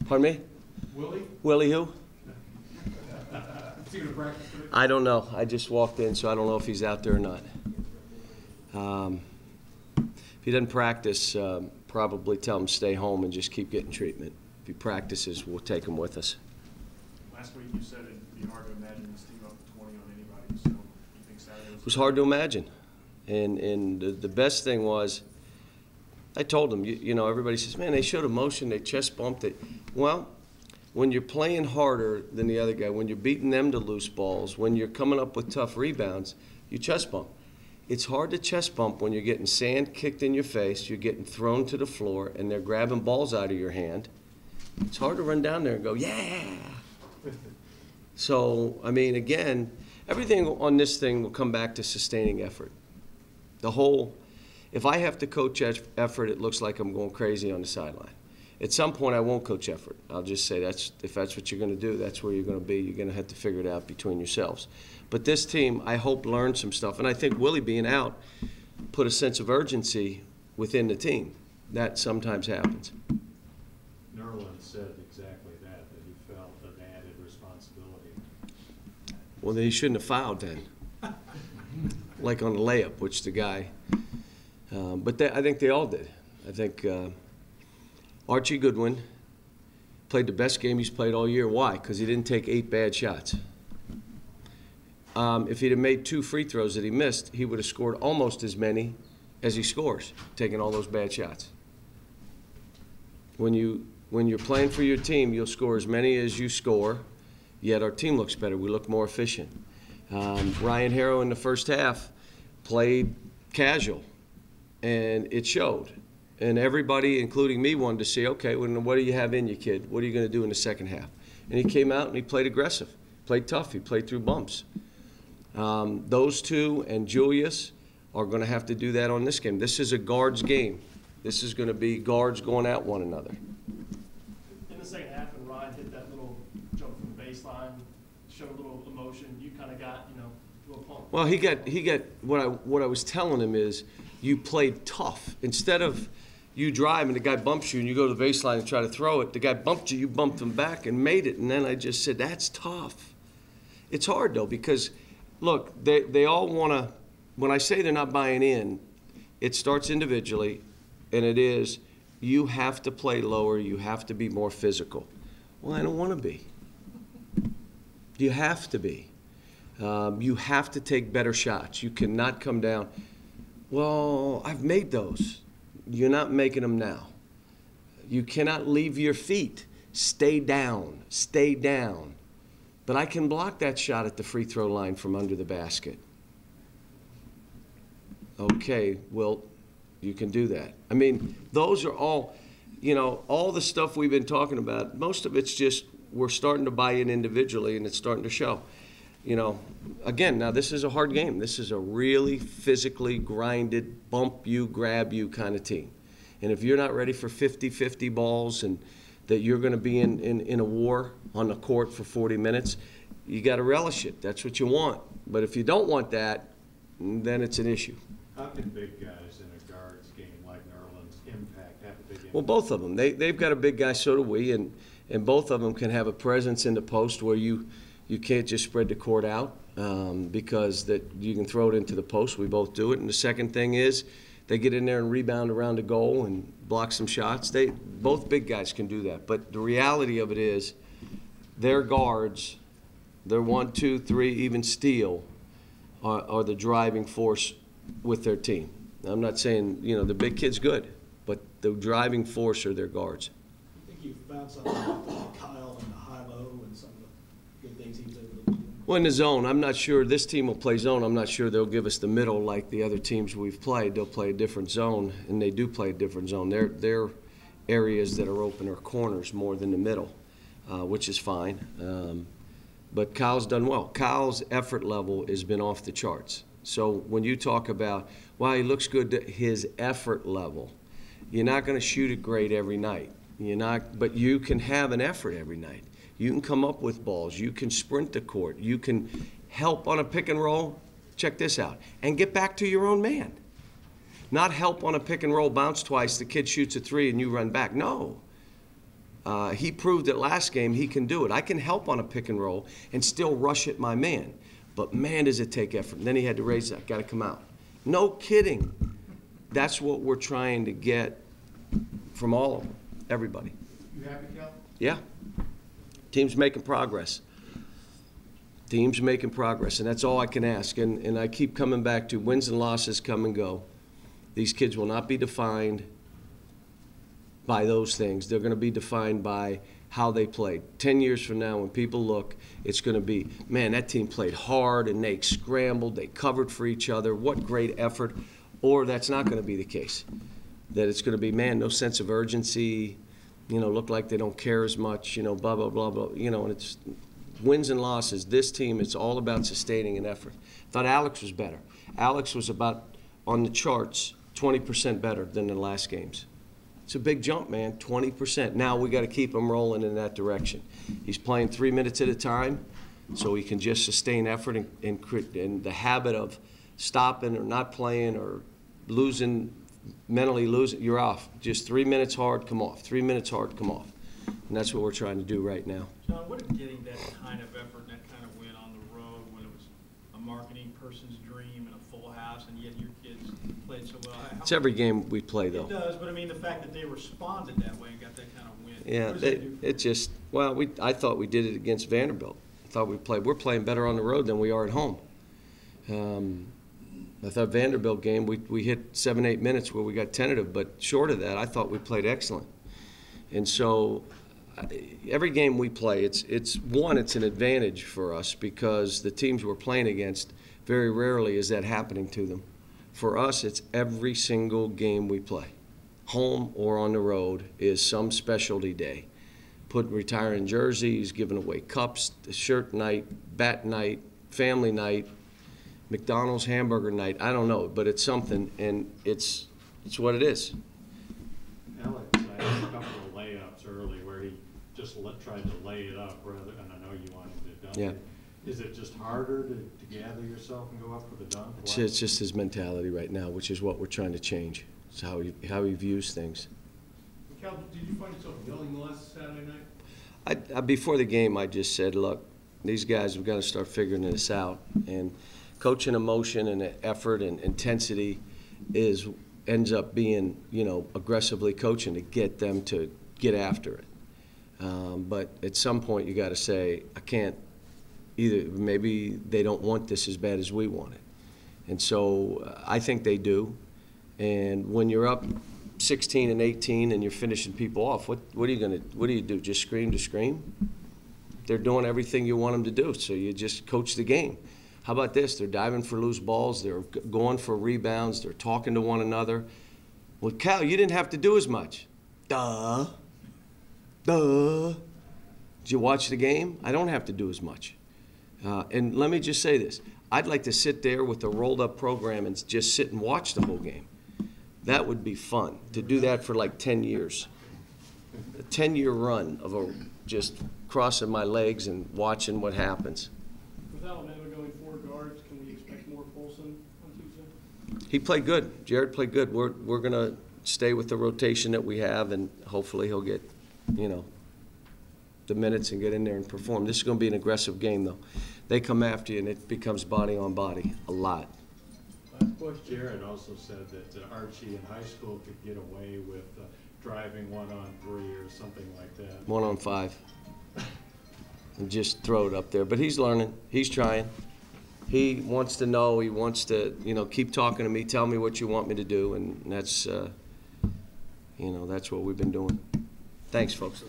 Pardon me? Willie? Willie who? Is he going to practice today? I don't know. I just walked in, so I don't know if he's out there or not. If he doesn't practice, probably tell him to stay home and just keep getting treatment. If he practices, we'll take him with us. Last week you said it'd be hard to imagine this team up 20 on anybody, so you think Saturday was... It was hard to imagine. And the best thing was, I told them, you know, everybody says, man, they showed emotion, they chest bumped it. Well, when you're playing harder than the other guy, when you're beating them to loose balls, when you're coming up with tough rebounds, you chest bump. It's hard to chest bump when you're getting sand kicked in your face, you're getting thrown to the floor, and they're grabbing balls out of your hand. It's hard to run down there and go, yeah. So, I mean, again, everything on this thing will come back to sustaining effort. The whole, if I have to coach effort, it looks like I'm going crazy on the sideline. At some point, I won't coach effort. I'll just say if that's what you're going to do, that's where you're going to be. You're going to have to figure it out between yourselves. But this team, I hope, learned some stuff. And I think Willie being out put a sense of urgency within the team. That sometimes happens. Nerlens said exactly that he felt an added responsibility. Well, then he shouldn't have fouled then. Like on the layup, which the guy, but I think they all did. I think Archie Goodwin played the best game he's played all year. Why? Because he didn't take 8 bad shots. If he'd have made 2 free throws that he missed, he would have scored almost as many as he scores, taking all those bad shots. When you're playing for your team, you'll score as many as you score, yet our team looks better. We look more efficient. Ryan Harrow in the first half played casual, and it showed. And everybody, including me, wanted to see, okay, well, what do you have in you, kid? What are you going to do in the second half? And he came out and he played aggressive, played tough, he played through bumps. Those two and Julius are going to have to do that on this game. This is a guards game. This is going to be guards going at one another. In the second half, when Ryan hit that little jump from the baseline, showed a little emotion, you kind of got, you know, a little pumped. Well, he got what I was telling him is you played tough. Instead of you drive and the guy bumps you and you go to the baseline and try to throw it, the guy bumped you, you bumped him back and made it. And then I just said, that's tough. It's hard, though, because, look, they all want to, when I say they're not buying in, it starts individually, and it is you have to play lower, you have to be more physical. Well, I don't want to be. You have to be. You have to take better shots. You cannot come down. Well, I've made those. You're not making them now. You cannot leave your feet. Stay down. Stay down. But I can block that shot at the free throw line from under the basket. Okay, well, you can do that. I mean, those are all, you know, all the stuff we've been talking about, most of it's just we're starting to buy in individually, and it's starting to show. You know, again, now this is a hard game. This is a really physically grinded, bump you, grab you kind of team. And if you're not ready for 50-50 balls and that you're going to be in a war on the court for 40 minutes, you got to relish it. That's what you want. But if you don't want that, then it's an issue. How can big guys in a guards game like Nerlens have a big impact? Well, both of them. They've got a big guy, so do we, and both of them can have a presence in the post where you can't just spread the court out because that you can throw it into the post. We both do it. And the second thing is they get in there and rebound around the goal and block some shots. Both big guys can do that. But the reality of it is their guards, their 1, 2, 3, even steal, are the driving force with their team. I'm not saying, you know, the big kid's good, but the driving force are their guards. I think you found something about Kyle and the high-low and some of the good things he was able to do. Well, in the zone, I'm not sure this team will play zone. I'm not sure they'll give us the middle like the other teams we've played. They'll play a different zone, and they do play a different zone. Their areas that are open are corners more than the middle, which is fine. But Kyle's done well. Kyle's effort level has been off the charts. So when you talk about, wow, he looks good, his effort level, you're not going to shoot it great every night. But you can have an effort every night. You can come up with balls. You can sprint the court. You can help on a pick and roll. Check this out. And get back to your own man. Not help on a pick and roll, bounce twice, the kid shoots a 3 and you run back. No. He proved that last game he can do it. I can help on a pick and roll and still rush at my man. But man, does it take effort. And then he had to raise that, got to come out. No kidding. That's what we're trying to get from all of them, everybody. You happy, Cal? Yeah. Team's making progress. Team's making progress, and that's all I can ask. And I keep coming back to wins and losses come and go. These kids will not be defined by those things. They're going to be defined by how they played. 10 years from now, when people look, it's going to be, man, that team played hard and they scrambled, they covered for each other. What great effort. Or that's not going to be the case. That it's going to be, man, no sense of urgency, look like they don't care as much, blah, blah, blah, blah. And it's wins and losses. This team, it's all about sustaining an effort. I thought Alex was better. Alex was about, on the charts, 20% better than the last games. It's a big jump, man, 20%. Now we got to keep him rolling in that direction. He's playing 3 minutes at a time, so he can just sustain effort and the habit of stopping or not playing or mentally losing, you're off. Just 3 minutes hard, come off. 3 minutes hard, come off. And that's what we're trying to do right now. John, what is getting that kind of effort and that kind of win on the road when it was a marketing person's dream and a full house, and yet your kids played so well? It's every game we play, though. It does, but I mean the fact that they responded that way and got that kind of win. Yeah, What does that do for it just, well, I thought we did it against Vanderbilt. I thought we're playing better on the road than we are at home. I thought Vanderbilt game, we hit 7-8 minutes where we got tentative, but short of that, I thought we played excellent. And so every game we play, it's an advantage for us because the teams we're playing against, very rarely is that happening to them. For us, it's every single game we play, home or on the road, is some specialty day. Retiring jerseys, giving away cups, shirt night, bat night, family night, McDonald's hamburger night. I don't know, but it's something, and it's what it is. Alex had a couple of layups early where he just tried to lay it up rather, and I know you wanted to dunk it. Is it just harder to gather yourself and go up for the dunk? It's just his mentality right now, which is what we're trying to change. It's how he views things. Cal, did you find yourself yelling last Saturday night? I before the game, I just said, look, these guys have got to start figuring this out. And coaching emotion and effort and intensity ends up being, aggressively coaching to get them to get after it. But at some point, you got to say, I can't. Either maybe they don't want this as bad as we want it, and so I think they do. And when you're up 16 and 18 and you're finishing people off, what do you do? Just scream to scream? They're doing everything you want them to do, so you just coach the game. How about this? They're diving for loose balls. They're going for rebounds. They're talking to one another. Well, Cal, you didn't have to do as much. Duh. Did you watch the game? I don't have to do as much. And let me just say this. I'd like to sit there with a rolled-up program and just sit and watch the whole game. That would be fun, to do that for like 10 years. A 10-year run of just crossing my legs and watching what happens. With Alabama going 4 guards, can we expect more Polson on Tuesday? He played good. Jared played good. We're going to stay with the rotation that we have, and hopefully he'll get, the minutes and get in there and perform. This is going to be an aggressive game, though. They come after you, and it becomes body on body a lot. Last question. Jared also said that Archie in high school could get away with driving 1-on-3 or something like that. 1-on-5. And just throw it up there. But he's learning. He's trying. He wants to know. He wants to, keep talking to me, tell me what you want me to do, and that's, that's what we've been doing. Thanks, folks.